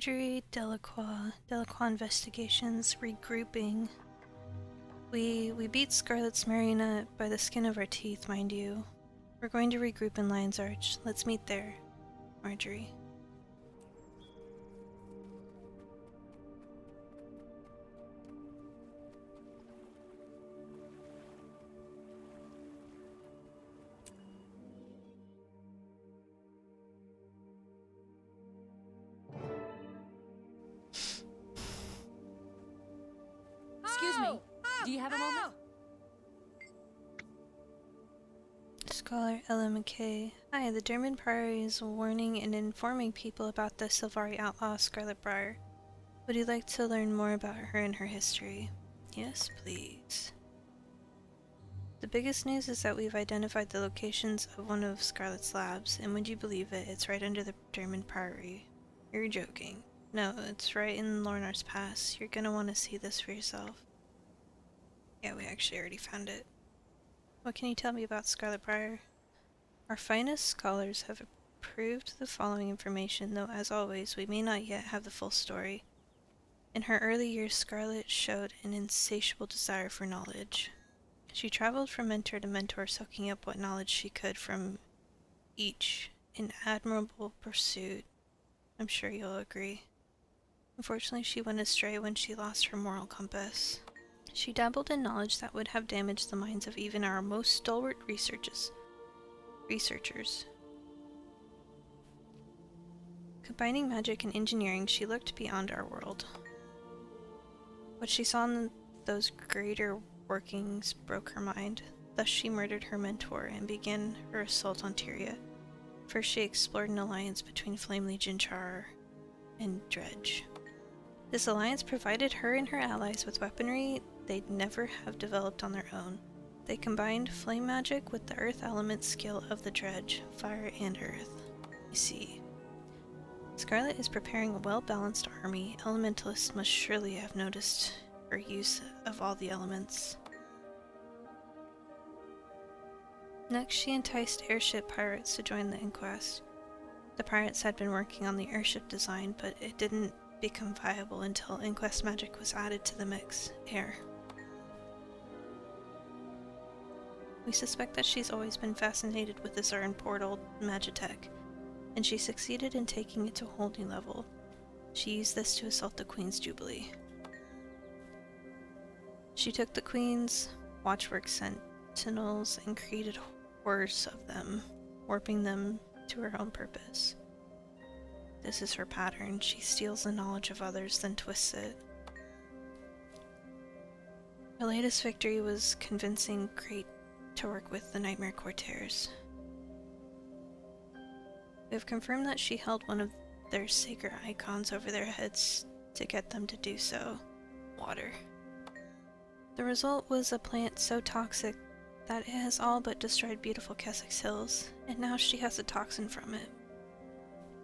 Marjorie Delacroix investigations, regrouping. We beat Scarlet's marionette by the skin of our teeth, mind you. We're going to regroup in Lion's Arch. Let's meet there, Marjorie. Excuse me. Do you have a moment? Scholar Ella McKay. Hi, the German Priory is warning and informing people about the Sylvari outlaw Scarlet Briar. Would you like to learn more about her and her history? Yes, please. The biggest news is that we've identified the locations of one of Scarlet's labs, and would you believe it, it's right under the German Priory. You're joking. No, it's right in Lornar's Pass. You're gonna want to see this for yourself. Yeah, we actually already found it. What can you tell me about Scarlet Briar? Our finest scholars have approved the following information, though as always, we may not yet have the full story. In her early years, Scarlet showed an insatiable desire for knowledge. She traveled from mentor to mentor, soaking up what knowledge she could from each, in admirable pursuit. I'm sure you'll agree. Unfortunately, she went astray when she lost her moral compass. She dabbled in knowledge that would have damaged the minds of even our most stalwart researchers. Combining magic and engineering, she looked beyond our world. What she saw in those greater workings broke her mind. Thus she murdered her mentor and began her assault on Tyria. First she explored an alliance between Flame Legion Char and Dredge. This alliance provided her and her allies with weaponry they'd never have developed on their own. They combined flame magic with the earth element skill of the Dredge, fire and earth. You see, Scarlet is preparing a well-balanced army. Elementalists must surely have noticed her use of all the elements. Next, she enticed airship pirates to join the inquest. The pirates had been working on the airship design, but it didn't become viable until inquest magic was added to the mix. Air. We suspect that she's always been fascinated with the Zarin portal Magitech, and she succeeded in taking it to a whole new level. She used this to assault the Queen's Jubilee. She took the Queen's watchwork sentinels and created horrors of them, warping them to her own purpose. This is her pattern. She steals the knowledge of others, then twists it. Her latest victory was convincing Great to work with the Nightmare Courtiers. We have confirmed that she held one of their sacred icons over their heads to get them to do so. Water. The result was a plant so toxic that it has all but destroyed beautiful Kessex Hills, and now she has a toxin from it.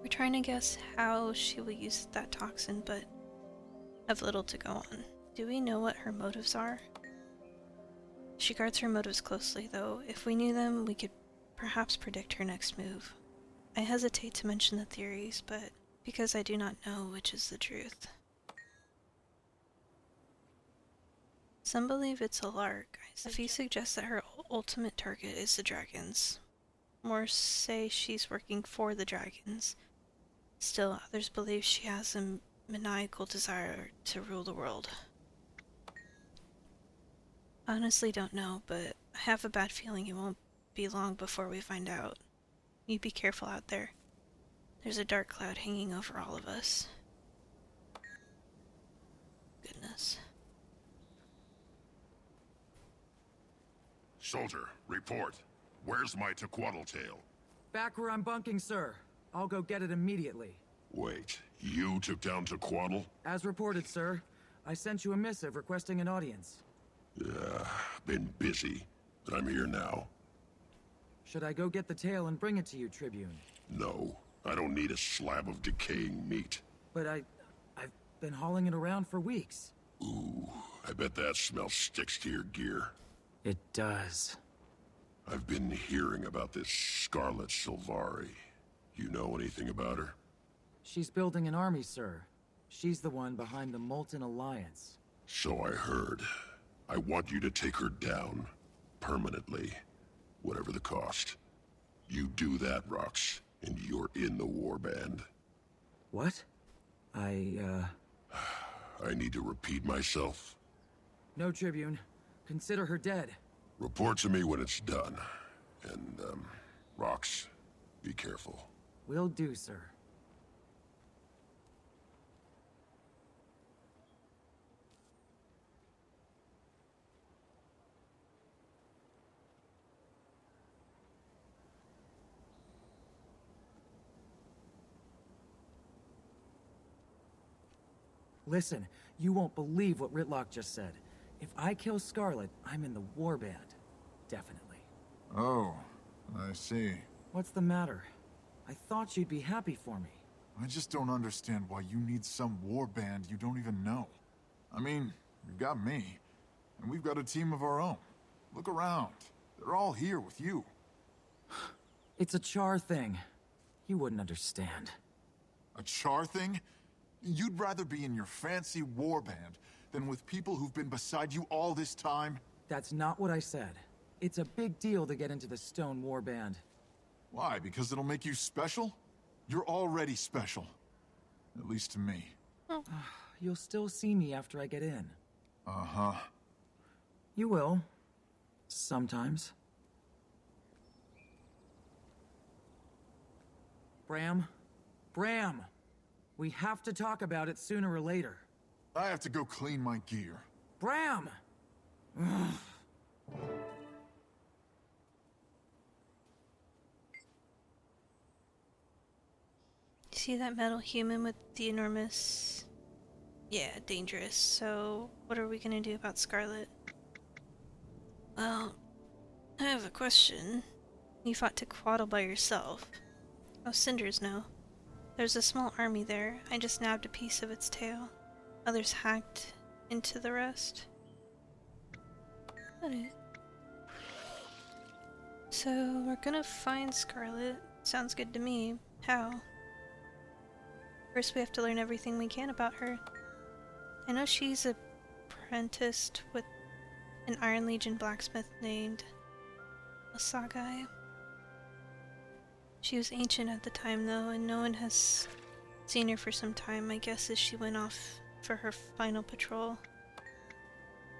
We're trying to guess how she will use that toxin, but have little to go on. Do we know what her motives are? She guards her motives closely, though. If we knew them, we could perhaps predict her next move. I hesitate to mention the theories, but because I do not know which is the truth. Some believe it's a lark. A few suggest that her ultimate target is the dragons. More say she's working for the dragons. Still, others believe she has a maniacal desire to rule the world. I honestly don't know, but I have a bad feeling it won't be long before we find out. You be careful out there. There's a dark cloud hanging over all of us. Goodness. Soldier, report. Where's my Tequatl tail? Back where I'm bunking, sir. I'll go get it immediately. Wait, you took down Tequatl? As reported, sir. I sent you a missive requesting an audience. Been busy, but I'm here now. Should I go get the tail and bring it to you, Tribune? No, I don't need a slab of decaying meat. But I've been hauling it around for weeks. Ooh, I bet that smell sticks to your gear. It does. I've been hearing about this Scarlet Sylvari. You know anything about her? She's building an army, sir. She's the one behind the Molten Alliance. So I heard. I want you to take her down. Permanently. Whatever the cost. You do that, Rox, and you're in the warband. What? I need to repeat myself. No, Tribune. Consider her dead. Report to me when it's done. And, Rox, be careful. Will do, sir. Listen, you won't believe what Ritlock just said. If I kill Scarlet, I'm in the warband. Definitely. Oh, I see. What's the matter? I thought you'd be happy for me. I just don't understand why you need some warband you don't even know. I mean, you've got me, and we've got a team of our own. Look around. They're all here with you. It's a char thing. You wouldn't understand. A char thing? You'd rather be in your fancy warband than with people who've been beside you all this time? That's not what I said. It's a big deal to get into the Stone Warband. Why? Because it'll make you special? You're already special. At least to me. You'll still see me after I get in. Uh-huh. You will. Sometimes. Bram? Bram! We have to talk about it sooner or later. I have to go clean my gear. Bram! See that metal human with the enormous... Yeah, dangerous. So, what are we gonna do about Scarlet? Well, I have a question. You fought Tequatl by yourself. Oh, Cinders know. There's a small army there. I just nabbed a piece of its tail. Others hacked into the rest. Got it. So, we're gonna find Scarlet. Sounds good to me. How? First, we have to learn everything we can about her. I know she's apprenticed with an Iron Legion blacksmith named Osagai. She was ancient at the time, though, and no one has seen her for some time. My guess is she went off for her final patrol.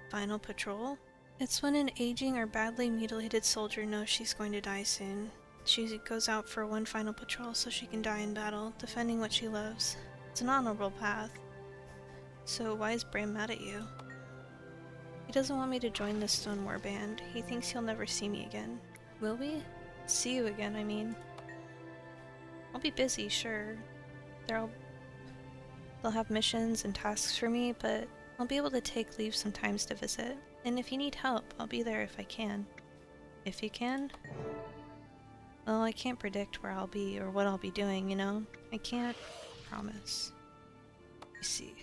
Final patrol? It's when an aging or badly mutilated soldier knows she's going to die soon. She goes out for one final patrol so she can die in battle, defending what she loves. It's an honorable path. So why is Bram mad at you? He doesn't want me to join the Stone Warband. He thinks he'll never see me again. Will we? See you again, I mean. I'll be busy, sure. They'll have missions and tasks for me, but I'll be able to take leave sometimes to visit. And if you need help, I'll be there if I can. If you can? Well, I can't predict where I'll be or what I'll be doing, you know? I can't promise. You see.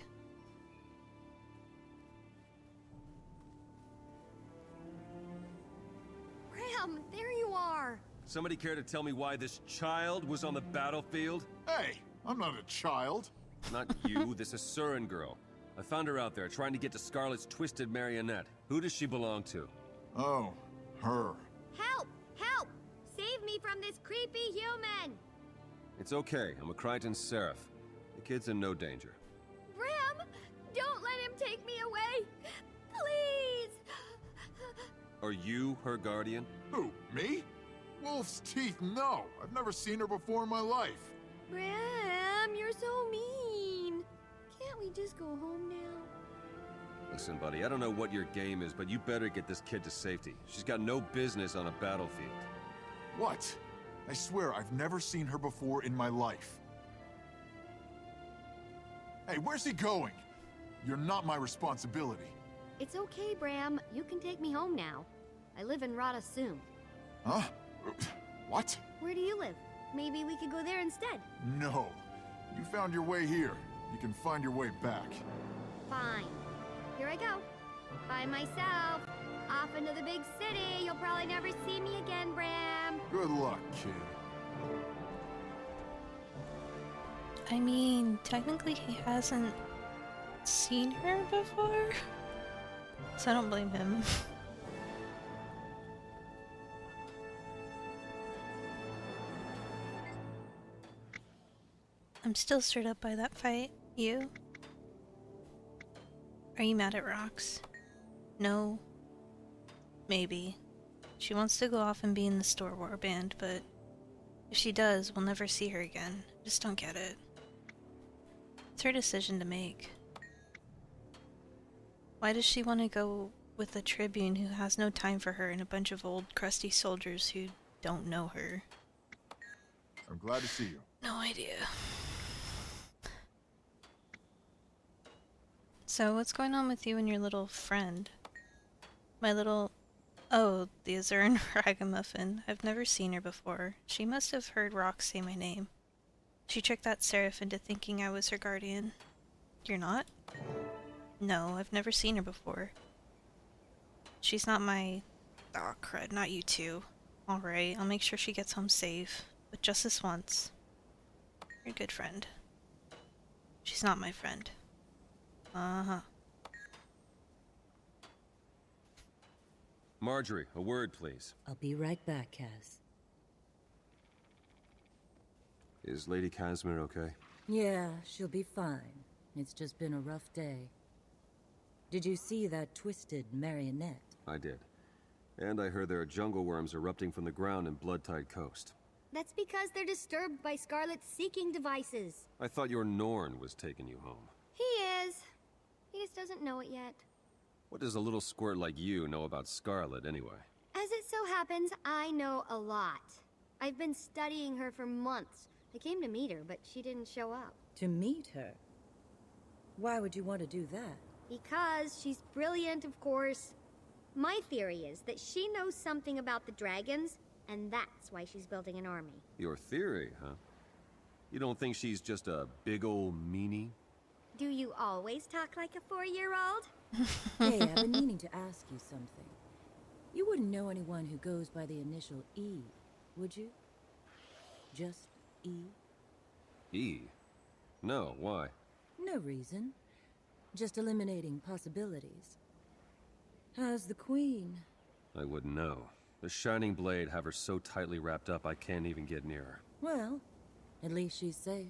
Bram, there you are! Somebody care to tell me why this child was on the battlefield? Hey, I'm not a child. Not you, this Asuran girl. I found her out there trying to get to Scarlet's twisted marionette. Who does she belong to? Oh, her. Help! Help! Save me from this creepy human! It's okay, I'm a Crichton Seraph. The kid's in no danger. Bram! Don't let him take me away! Please! Are you her guardian? Who, me? Wolf's teeth, no. I've never seen her before in my life. Bram, you're so mean! Can't we just go home now? Listen, buddy, I don't know what your game is, but you better get this kid to safety. She's got no business on a battlefield. What? I swear I've never seen her before in my life. Hey, where's he going? You're not my responsibility. It's okay, Bram. You can take me home now. I live in Radasum. Huh? What? Where do you live? Maybe we could go there instead. No. You found your way here. You can find your way back. Fine. Here I go. By myself. Off into the big city. You'll probably never see me again, Bram. Good luck, kid. I mean, technically he hasn't seen her before, so I don't blame him. I'm still stirred up by that fight. You? Are you mad at Rox? No. Maybe. She wants to go off and be in the store warband, but if she does, we'll never see her again. Just don't get it. It's her decision to make. Why does she want to go with a Tribune who has no time for her and a bunch of old, crusty soldiers who don't know her? I'm glad to see you. No idea. So, what's going on with you and your little friend? My little... Oh, the Azuran Ragamuffin. I've never seen her before. She must have heard Rox say my name. She tricked that Seraph into thinking I was her guardian. You're not? No, I've never seen her before. She's not my... Oh, crud, not you two. Alright, I'll make sure she gets home safe. But just this once. You're a good friend. She's not my friend. Uh-huh. Marjorie, a word, please. I'll be right back, Kaz. Is Lady Casimir okay? Yeah, she'll be fine. It's just been a rough day. Did you see that twisted marionette? I did. And I heard there are jungle worms erupting from the ground in Bloodtide Coast. That's because they're disturbed by Scarlet's seeking devices. I thought your Norn was taking you home. He is. He just doesn't know it yet. What does a little squirt like you know about Scarlet, anyway? As it so happens, I know a lot. I've been studying her for months. I came to meet her, but she didn't show up. To meet her? Why would you want to do that? Because she's brilliant, of course. My theory is that she knows something about the dragons, and that's why she's building an army. Your theory, huh? You don't think she's just a big old meanie? Do you always talk like a 4-year-old? Hey, I've been meaning to ask you something. You wouldn't know anyone who goes by the initial E, would you? Just E? E? No, why? No reason. Just eliminating possibilities. How's the Queen? I wouldn't know. The Shining Blade have her so tightly wrapped up I can't even get near her. Well, at least she's safe.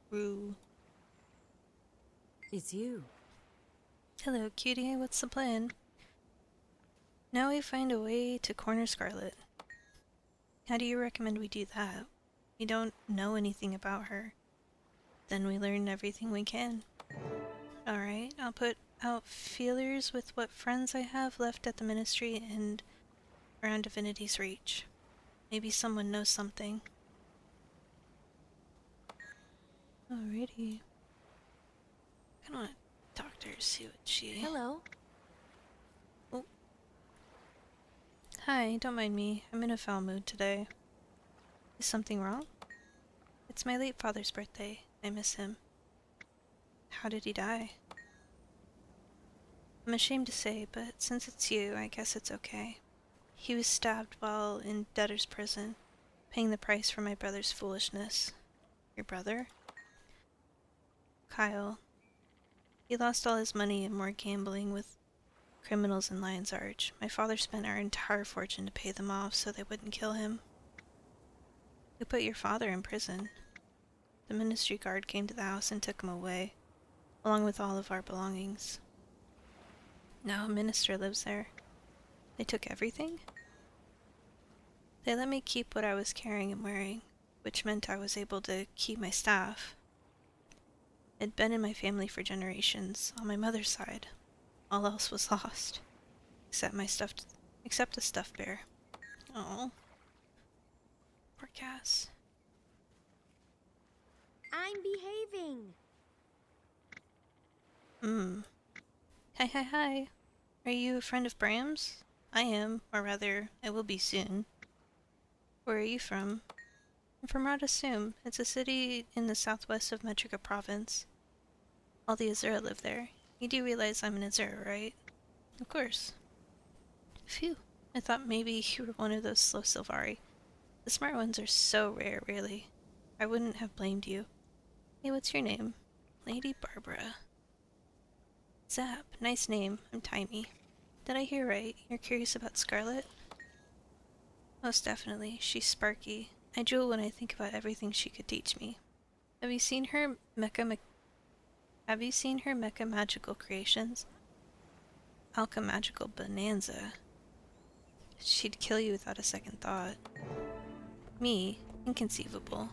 True. It's you. Hello, cutie. What's the plan? Now we find a way to corner Scarlet. How do you recommend we do that? We don't know anything about her. Then we learn everything we can. Alright, I'll put out feelers with what friends I have left at the Ministry and around Divinity's Reach. Maybe someone knows something. Alrighty. I don't want to talk to her, see what she... Hello. Oh. Hi, don't mind me. I'm in a foul mood today. Is something wrong? It's my late father's birthday. I miss him. How did he die? I'm ashamed to say, but since it's you, I guess it's okay. He was stabbed while in debtor's prison, paying the price for my brother's foolishness. Your brother? Kyle. He lost all his money and more gambling with criminals in Lion's Arch. My father spent our entire fortune to pay them off so they wouldn't kill him. Who put your father in prison? The ministry guard came to the house and took him away, along with all of our belongings. Now a minister lives there. They took everything? They let me keep what I was carrying and wearing, which meant I was able to keep my staff. It'd been in my family for generations, on my mother's side. All else was lost. Except a stuffed bear. Oh. Poor Cass. I'm behaving. Hi. Are you a friend of Bram's? I am, or rather, I will be soon. Where are you from? I'm from Radasum. It's a city in the southwest of Metrica province. All the Azura live there. You do realize I'm an Azura, right? Of course. Phew. I thought maybe you were one of those slow Sylvari. The smart ones are so rare, really. I wouldn't have blamed you. Hey, what's your name? Lady Barbara. Zap, nice name. I'm Timey. Did I hear right? You're curious about Scarlet? Most definitely. She's sparky. I drool when I think about everything she could teach me. Have you seen her mecha magical creations? Alchemagical bonanza. She'd kill you without a second thought. Me? Inconceivable.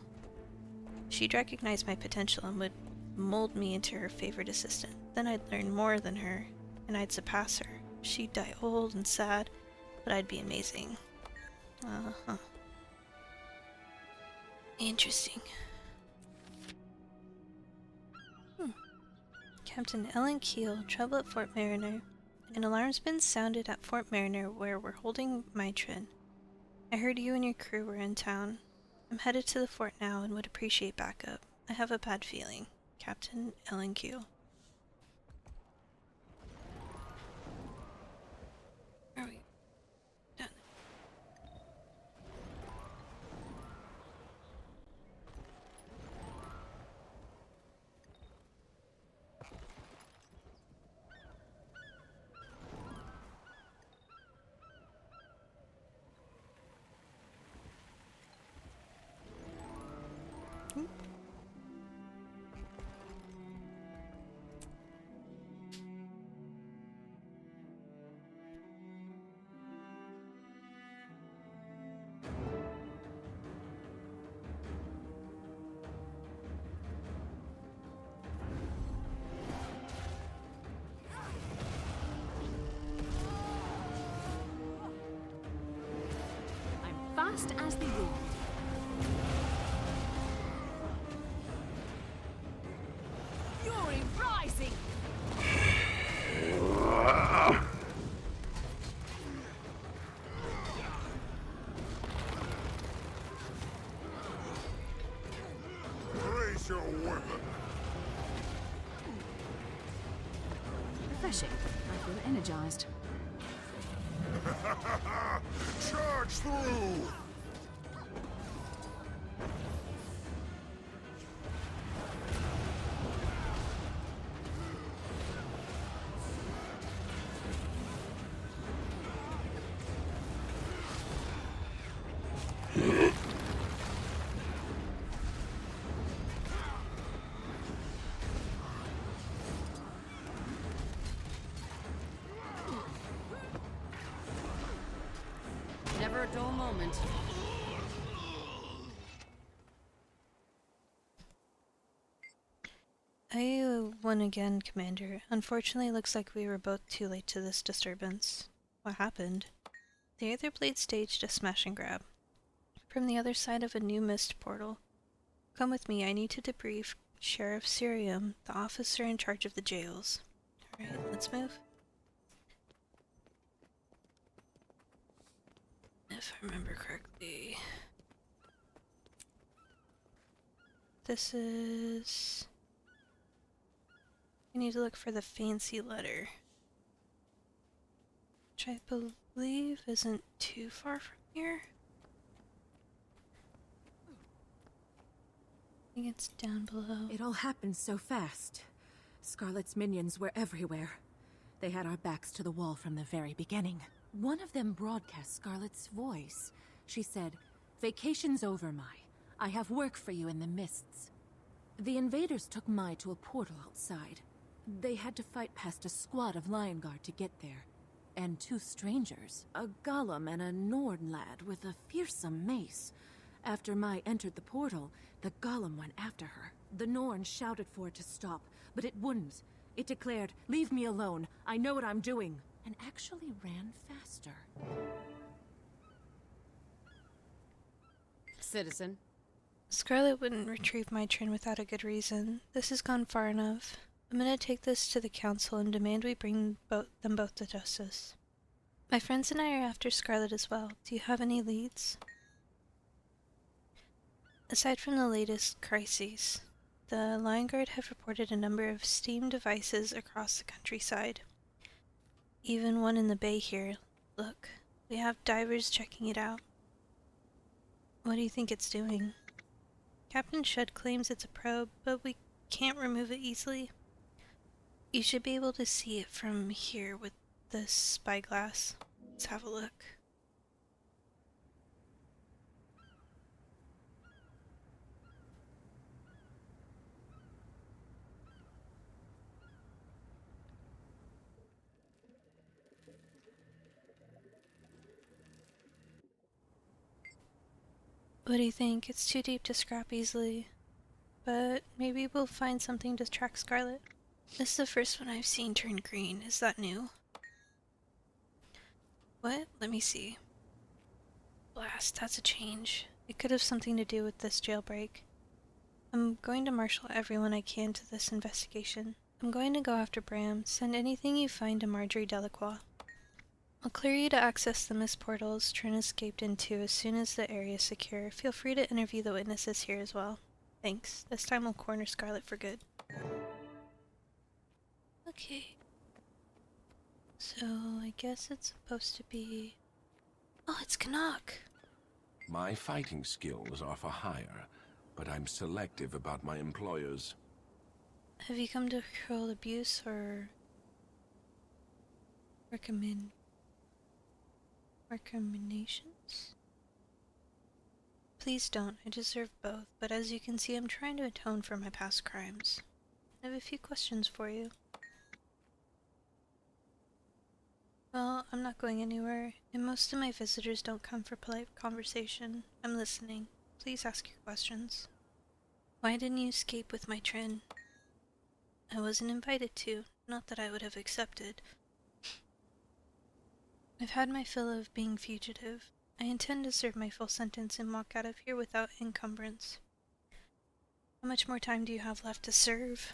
She'd recognize my potential and would mold me into her favorite assistant. Then I'd learn more than her, and I'd surpass her. She'd die old and sad, but I'd be amazing. Uh-huh. Interesting. Captain Ellen Keel, trouble at Fort Mariner. An alarm's been sounded at Fort Mariner where we're holding Mitrin. I heard you and your crew were in town. I'm headed to the fort now and would appreciate backup. I have a bad feeling. Captain Ellen Keel. Are we done? Fast as the wind. Fury rising! Raise your weapon. Refreshing. I feel energized. Charge through! Never a dull moment. I won again, Commander. Unfortunately, looks like we were both too late to this disturbance. What happened? The Aether Blade staged a smash and grab from the other side of a new mist portal. Come with me, I need to debrief Sheriff Sirium, the officer in charge of the jails. Alright, let's move. If I remember correctly. This is... I need to look for the fancy letter. Which I believe isn't too far from here. I think it's down below. It all happened so fast. Scarlet's minions were everywhere. They had our backs to the wall from the very beginning. One of them broadcast Scarlet's voice. She said, "Vacation's over, Mai. I have work for you in the mists." The invaders took Mai to a portal outside. They had to fight past a squad of Lion Guard to get there. And two strangers, a golem and a Nord lad with a fearsome mace. After Mai entered the portal, the golem went after her. The Norn shouted for it to stop, but it wouldn't. It declared, "Leave me alone. I know what I'm doing." And actually ran faster. Citizen. Scarlet wouldn't retrieve my train without a good reason. This has gone far enough. I'm gonna take this to the council and demand we bring them both to justice. My friends and I are after Scarlet as well. Do you have any leads? Aside from the latest crises, the Lion Guard have reported a number of steam devices across the countryside. Even one in the bay here. Look, we have divers checking it out. What do you think it's doing? Captain Shud claims it's a probe, but we can't remove it easily. You should be able to see it from here with the spyglass. Let's have a look. What do you think? It's too deep to scrap easily, but maybe we'll find something to track Scarlet. This is the first one I've seen turn green. Is that new? What? Let me see. Blast, that's a change. It could have something to do with this jailbreak. I'm going to marshal everyone I can to this investigation. I'm going to go after Bram. Send anything you find to Marjorie Delacroix. I'll clear you to access the mist portals Trin escaped into as soon as the area is secure. Feel free to interview the witnesses here as well. Thanks. This time we'll corner Scarlet for good. Okay. So, I guess it's supposed to be... Oh, it's Canuck! My fighting skills are for hire, but I'm selective about my employers. Have you come to control abuse or... recommendations? Please don't. I deserve both, but as you can see, I'm trying to atone for my past crimes. I have a few questions for you. Well, I'm not going anywhere, and most of my visitors don't come for polite conversation. I'm listening. Please ask your questions. Why didn't you escape with my Trin? I wasn't invited to, not that I would have accepted. I've had my fill of being fugitive. I intend to serve my full sentence and walk out of here without encumbrance. How much more time do you have left to serve?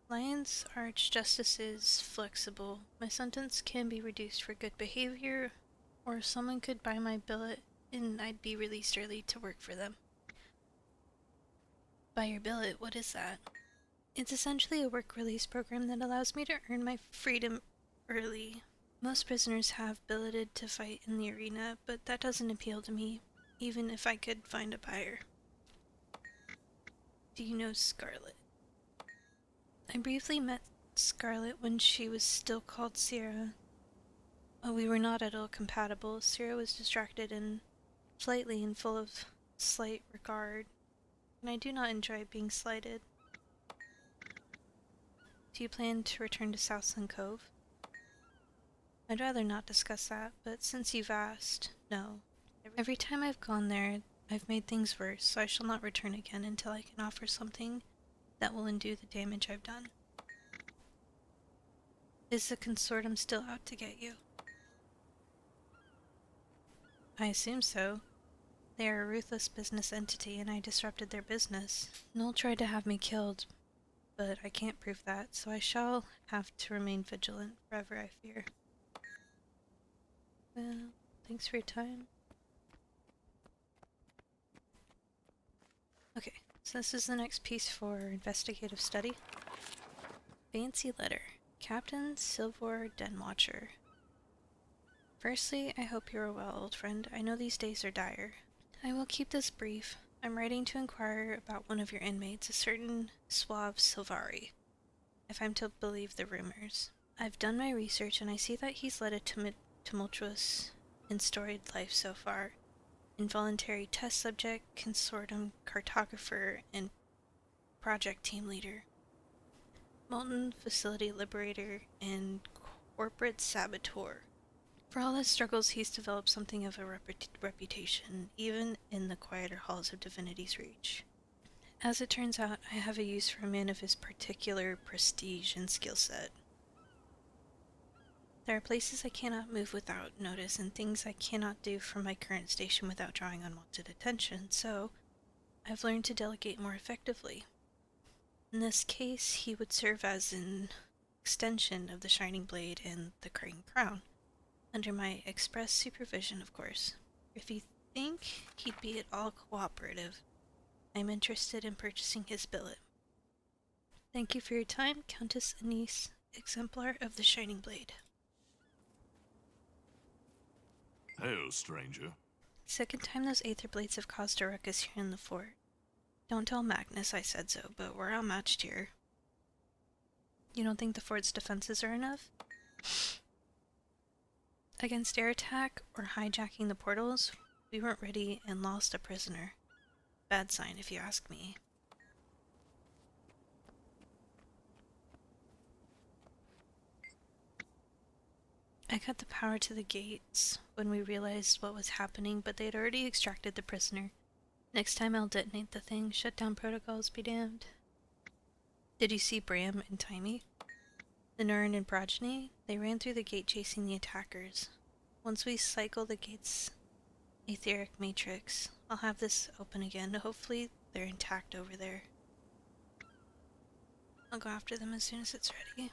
Lion's Archjustice is flexible. My sentence can be reduced for good behavior, or someone could buy my billet and I'd be released early to work for them. Buy your billet? What is that? It's essentially a work release program that allows me to earn my freedom early. Most prisoners have billeted to fight in the arena, but that doesn't appeal to me, even if I could find a buyer. Do you know Scarlet? I briefly met Scarlet when she was still called Sierra. We were not at all compatible. Sierra was distracted and flightly and full of slight regard, and I do not enjoy being slighted. Do you plan to return to Southland Cove? I'd rather not discuss that, but since you've asked, no. Every time I've gone there, I've made things worse, so I shall not return again until I can offer something that will undo the damage I've done. Is the consortium still out to get you? I assume so. They are a ruthless business entity, and I disrupted their business. Noel tried to have me killed, but I can't prove that, so I shall have to remain vigilant forever, I fear. Well, thanks for your time. Okay, so this is the next piece for investigative study. Fancy letter. Captain Silvor Denwatcher. Firstly, I hope you are well, old friend. I know these days are dire. I will keep this brief. I'm writing to inquire about one of your inmates, a certain Suave Silvari, if I'm to believe the rumors. I've done my research, and I see that he's led a tumultuous and storied life so far. Involuntary test subject, consortium cartographer, and project team leader. Molten facility liberator, and corporate saboteur. For all his struggles, he's developed something of a reputation, even in the quieter halls of Divinity's Reach. As it turns out, I have a use for a man of his particular prestige and skill set. There are places I cannot move without notice, and things I cannot do from my current station without drawing unwanted attention, so I've learned to delegate more effectively. In this case, he would serve as an extension of the Shining Blade and the Crane Crown, under my express supervision, of course. If you think he'd be at all cooperative, I'm interested in purchasing his billet. Thank you for your time, Countess Anise, exemplar of the Shining Blade. Hail, stranger. Second time those Aether blades have caused a ruckus here in the fort. Don't tell Magnus I said so, but we're outmatched here. You don't think the fort's defenses are enough? Against air attack or hijacking the portals, we weren't ready and lost a prisoner. Bad sign if you ask me. I cut the power to the gates when we realized what was happening, but they had already extracted the prisoner. Next time I'll detonate the thing. Shutdown protocols be damned. Did you see Bram and Timey? The Nurin and Progeny? They ran through the gate chasing the attackers. Once we cycle the gate's etheric matrix, I'll have this open again. Hopefully they're intact over there. I'll go after them as soon as it's ready.